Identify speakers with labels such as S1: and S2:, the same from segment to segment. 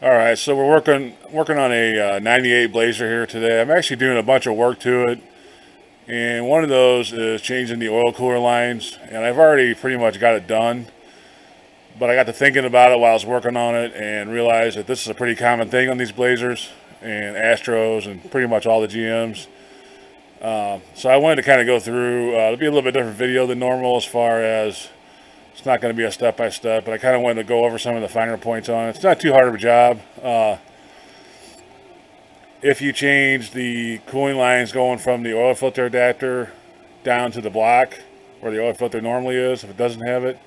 S1: All right, so we're working on a 98 Blazer here today. I'm actually doing a bunch of work to it, and one of those is changing the oil cooler lines, and I've already pretty much got it done. But I got to thinking about it while I was working on it and realized that this is a pretty common thing on these Blazers and Astros and pretty much all the GMs. So I wanted to kind of go through. It'll be a little bit different video than normal as far as it's not going to be a step by step, but I kind of wanted to go over some of the finer points on it. It's not too hard of a job. If you change the cooling lines going from the oil filter adapter down to the block where the oil filter normally is, if it doesn't have it,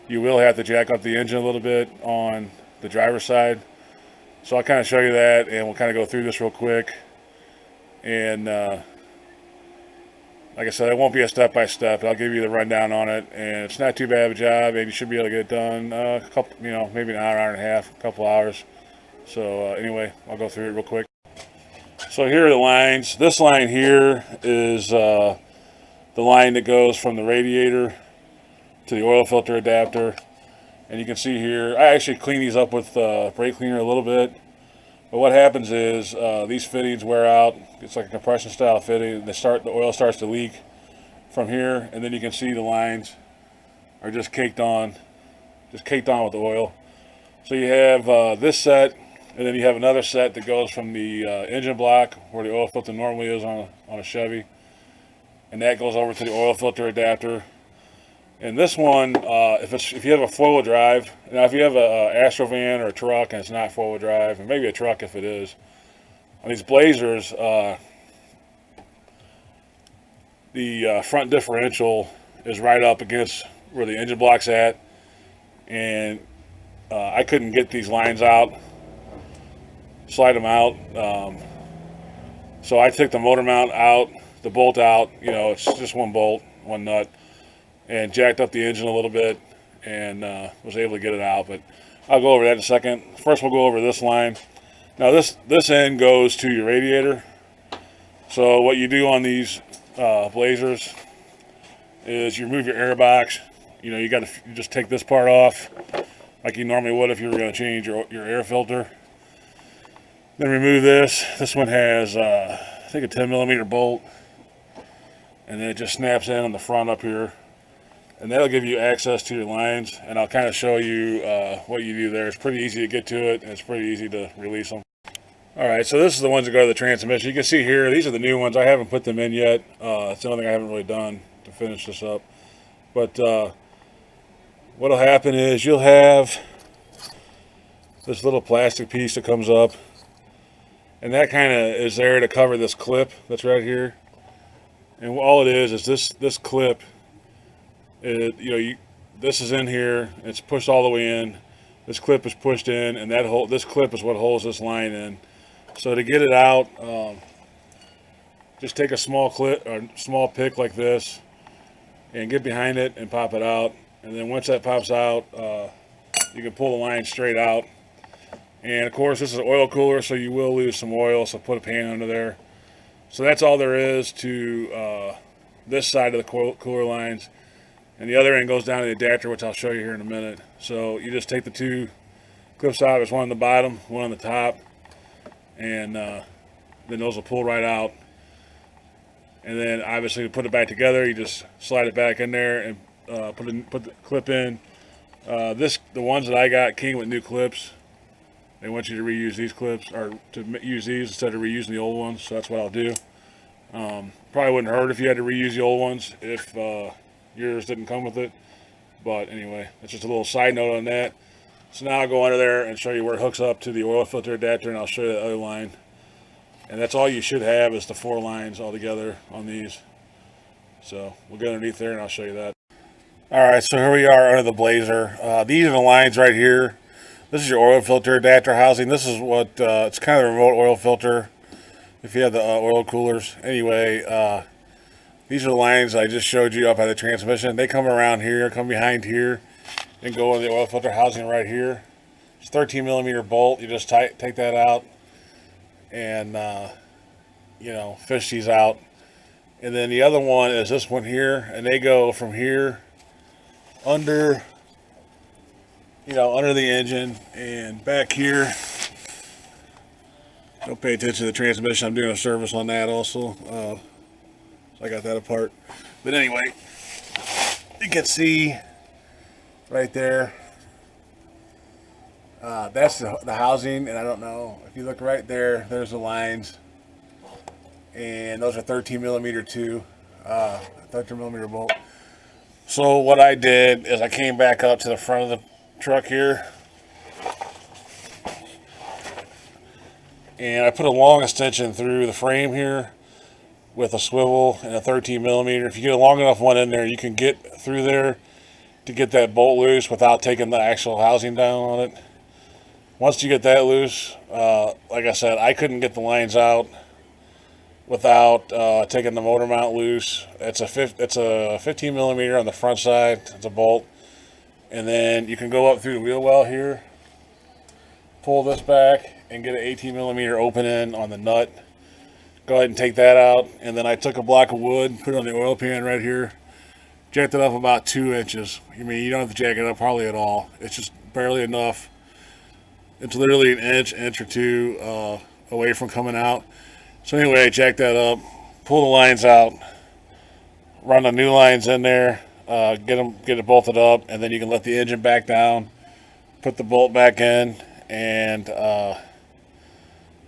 S1: you will have to jack up the engine a little bit on the driver's side. So I'll kind of show you that, and we'll kind of go through this real quick. And like I said, it won't be a step-by-step. I'll give you the rundown on it, and it's not too bad of a job, and you should be able to get it done a couple, maybe an hour, hour and a half, a couple hours. So anyway, I'll go through it real quick. So here are the lines. This line here is the line that goes from the radiator to the oil filter adapter. And you can see here, I actually clean these up with brake cleaner a little bit. But what happens is these fittings wear out. It's like a compression style fitting. The oil starts to leak from here, and then you can see the lines are just caked on with the oil. So you have this set, and then you have another set that goes from the engine block where the oil filter normally is on a Chevy, and that goes over to the oil filter adapter. And this one, if you have a four-wheel drive, now if you have a Astro van or a truck and it's not four-wheel drive, and maybe a truck if it is, on these Blazers, the front differential is right up against where the engine block's at, and I couldn't get these lines out, slide them out, so I took the motor mount out, the bolt out, it's just one bolt, one nut, and jacked up the engine a little bit and was able to get it out. But I'll go over that in a second. First we'll go over this line. Now this end goes to your radiator. So what you do on these Blazers is you remove your air box. You just take this part off like you normally would if you were going to change your air filter. Then remove this. This one has I think a 10mm bolt, and then it just snaps in on the front up here. And that'll give you access to your lines, and I'll kind of show you what you do there. It's pretty easy to get to it, and it's pretty easy to release them. All right, so this is the ones that go to the transmission. You can see here, these are the new ones. I haven't put them in yet. It's the only thing I haven't really done to finish this up. But what'll happen is you'll have this little plastic piece that comes up, and that kind of is there to cover this clip that's right here. And all it is this clip. This is in here. It's pushed all the way in. This clip is pushed in, and this clip is what holds this line in. So to get it out, just take a small clip or small pick like this, and get behind it and pop it out. And then once that pops out, you can pull the line straight out. And of course, this is an oil cooler, so you will lose some oil. So put a pan under there. So that's all there is to this side of the cooler lines. And the other end goes down to the adapter, which I'll show you here in a minute. So you just take the two clips out. There's one on the bottom, one on the top. And then those will pull right out. And then obviously to put it back together, you just slide it back in there and put the clip in. The ones that I got came with new clips. They want you to reuse these clips, or to use these instead of reusing the old ones. So that's what I'll do. Probably wouldn't hurt if you had to reuse the old ones if yours didn't come with it, but anyway, that's just a little side note on that. So now I'll go under there and show you where it hooks up to the oil filter adapter, and I'll show you the other line. And that's all you should have is the 4 lines all together on these. So we'll get underneath there and I'll show you that. All right, so here we are under the Blazer. These are the lines right here. This is your oil filter adapter housing. This is what it's kind of a remote oil filter if you have the oil coolers. Anyway, these are the lines I just showed you up by the transmission. They come around here, come behind here, and go in the oil filter housing right here. It's 13mm bolt. You just take that out and fish these out. And then the other one is this one here, and they go from here under the engine and back here Don't pay attention to the transmission. I'm doing a service on that also. So I got that apart. But anyway, you can see right there. That's the housing, and I don't know if you look right there. There's the lines, and those are 13 millimeter too, 13 millimeter bolt. So what I did is I came back up to the front of the truck here, and I put a long extension through the frame here with a swivel and a 13 millimeter. If you get a long enough one in there, you can get through there to get that bolt loose without taking the actual housing down on it. Once you get that loose, like I said, I couldn't get the lines out without taking the motor mount loose. It's a 15 millimeter on the front side. It's a bolt, and then you can go up through the wheel well here, pull this back, and get an 18 millimeter opening on the nut. Go ahead and take that out, and then I took a block of wood, put it on the oil pan right here, jacked it up about 2 inches. I mean, you don't have to jack it up hardly at all. It's just barely enough. It's literally an inch or two away from coming out. So anyway, I jacked that up, pull the lines out, run the new lines in there, get it bolted up, and then you can let the engine back down, put the bolt back in, and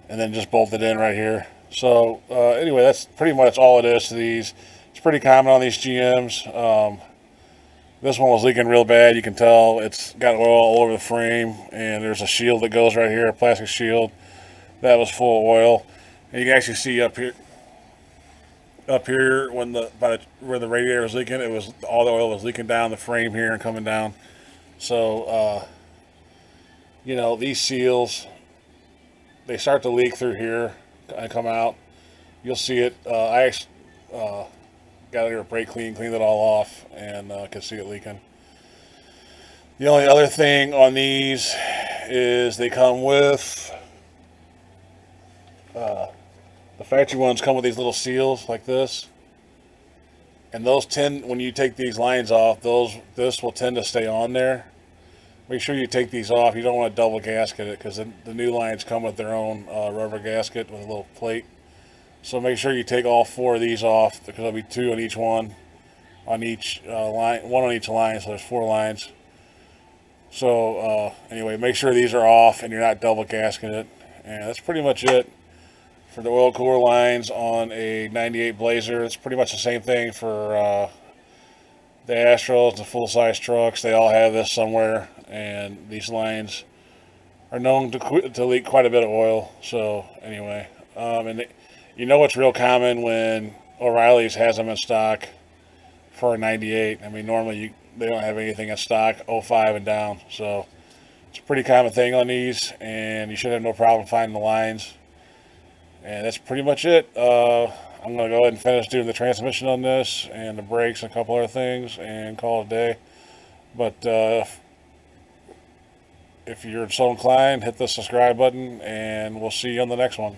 S1: then just bolt it in right here. So anyway, that's pretty much all it is to these. It's pretty common on these GMs. This one was leaking real bad. You can tell it's got oil all over the frame, and there's a shield that goes right here, a plastic shield that was full of oil. And you can actually see up here when where the radiator was leaking, it was all the oil was leaking down the frame here and coming down. So you know, these seals, they start to leak through here and come out. You'll see it. I actually got it here, brake cleaned it all off, and could see it leaking. The only other thing on these is they come with the factory ones come with these little seals like this, and those tend, when you take these lines off, this will tend to stay on there. Make sure you take these off. You don't want to double gasket it, because the new lines come with their own rubber gasket with a little plate. So make sure you take all 4 of these off, because there'll be 2 on each one, on each line, 1 on each line, so there's 4 lines. So anyway, make sure these are off and you're not double gasketing it. And that's pretty much it for the oil cooler lines on a 98 Blazer. It's pretty much the same thing for the Astros, the full-size trucks. They all have this somewhere, and these lines are known to leak quite a bit of oil. So anyway, you know it's real common when O'Reilly's has them in stock for a 98. I mean, normally they don't have anything in stock 05 and down. So it's a pretty common thing on these, and you should have no problem finding the lines. And that's pretty much it. I'm going to go ahead and finish doing the transmission on this and the brakes and a couple other things and call it a day. But if you're so inclined, hit the subscribe button, and we'll see you on the next one.